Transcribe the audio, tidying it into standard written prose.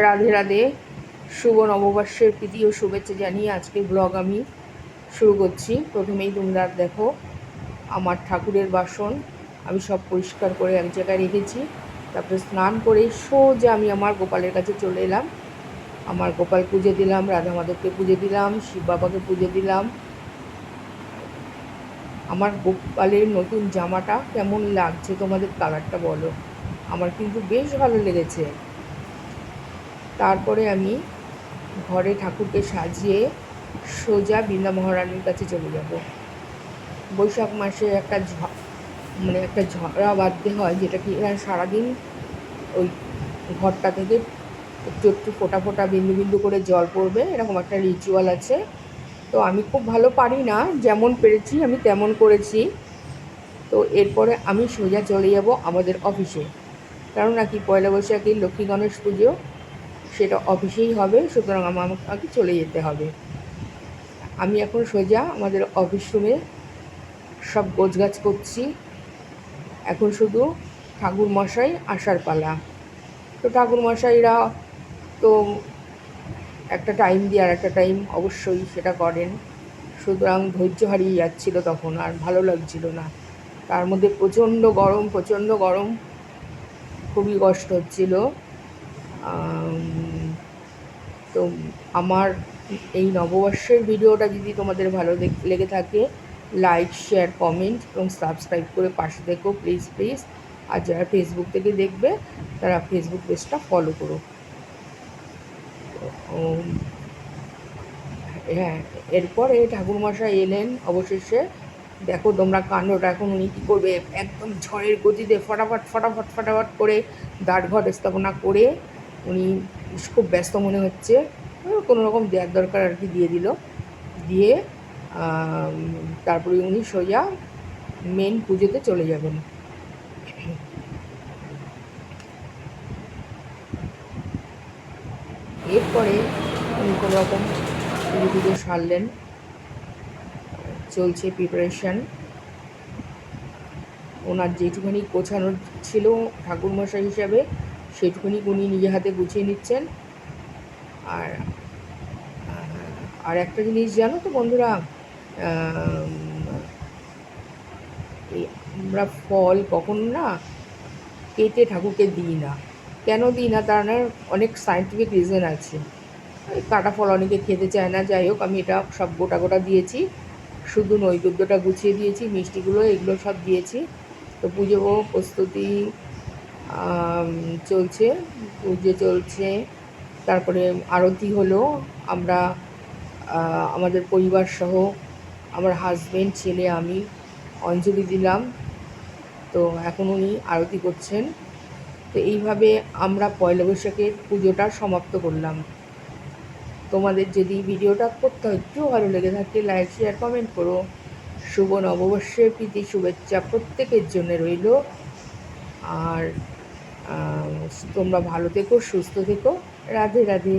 রাধে রাধে। শুভ নববর্ষের প্রীতি ও শুভেচ্ছা জানিয়ে আজকে ব্লগ আমি শুরু করছি। প্রথমেই তোমরা দেখো আমার ঠাকুরের বাসন আমি সব পরিষ্কার করে এক জায়গায় রেখেছি। তারপরে স্নান করে সোজা আমি আমার গোপালের কাছে চলে এলাম। আমার গোপাল পুজো দিলাম, রাধা মাধবকে পুজো দিলাম, শিব বাবাকে পুজো দিলাম। আমার গোপালের নতুন জামাটা কেমন লাগছে তোমাদের, কালারটা বলো। আমার কিন্তু বেশ ভালো লেগেছে। তারপরে আমি ঘরে ঠাকুরকে সাজিয়ে সোজা বৃন্দা মহারানীর কাছে চলে যাব। বৈশাখ মাসে একটা ঝরা বাঁধতে হয়, যেটা কি সারাদিন ওই ঘরটা থেকে একটু একটু ফোঁটা ফোঁটা বিন্দু বিন্দু করে জল পড়বে, এরকম একটা রিচুয়াল আছে। তো আমি খুব ভালো পারি না, যেমন পেরেছি আমি তেমন করেছি। তো এরপরে আমি সোজা চলে যাব আমাদের অফিসে, কারণ নাকি পয়লা বৈশাখের লক্ষ্মী গণেশ পুজো সেটা অফিসেই হবে, সুতরাং আমাকে চলে যেতে হবে। আমি এখন সোজা আমাদের অফিস রুমে সব গোছগাছ করছি। এখন শুধু ঠাকুরমশাই আসার পালা। তো ঠাকুরমশাইরা তো একটা টাইম দিয়ে আর একটা টাইম অবশ্যই সেটা করেন, সুতরাং ধৈর্য হারিয়ে যাচ্ছিলো তখন, আর ভালো লাগছিল না। তার মধ্যে প্রচণ্ড গরম, খুবই কষ্ট হচ্ছিল। তো আমার এই নববর্ষের ভিডিওটা যদি তোমাদের ভালো লেগে থাকে, লাইক, শেয়ার, কমেন্ট এবং সাবস্ক্রাইব করে পাশে দেখো প্লিজ প্লিজ। আর যারা ফেসবুক থেকে দেখবে তারা ফেসবুক পেজটা ফলো করো। হ্যাঁ, এরপরে ঠাকুরমশাই এলেন অবশেষে। দেখো তোমরা কাণ্ডটা, এখন উনি কী করবে, একদম ঝড়ের গতিতে ফটাফট করে দ্বারঘট স্থাপনা করে উনি খুব ব্যস্ত মনে হচ্ছে। কোনো রকম দেওয়ার দরকার আর কি দিয়ে দিল, দিয়ে তারপরে উনি সোজা মেন পুজোতে চলে যাবেন। এরপরে উনি কোনো রকম পুজো সারলেন, চলছে প্রিপারেশান। ওনার যেটুখানি গোছানোর ছিল ঠাকুরমশাই হিসাবে সেটুকুনি উনি নিজে হাতে গুছিয়ে নিচ্ছেন। আর আর একটা জিনিস জানো তো বন্ধুরা, আমরা ফল কখনো না কেটে ঠাকুরকে দিই না। কেন দিই না, তার অনেক সায়েন্টিফিক রিজন আছে। কাটা ফল অনেকে খেতে চায় না, যাই হোক আমি এটা সব গোটা দিয়েছি। শুধু নৈবেদ্যটা গুছিয়ে দিয়েছি, মিষ্টিগুলো এগুলো সব দিয়েছি। তো পুজো প্রস্তুতি চলছে, পুজো চলছে। তারপরে আরতি হলো। আমরা আমাদের পরিবার সহ, আমার হাজব্যান্ড, ছেলে, আমি অঞ্জলি দিলাম। তো এখন উনি আরতি করছেন। তো এইভাবে আমরা পয়লা বৈশাখের পুজোটা সমাপ্ত করলাম। তোমাদের যদি ভিডিওটা কোথাও একটু ভালো লেগে থাকে, লাইক, শেয়ার, কমেন্ট করো। শুভ নববর্ষের প্রীতি শুভেচ্ছা প্রত্যেকের জন্য রইল। আর তোমরা ভালো থেকো, সুস্থ থেকো। রাধে রাধে।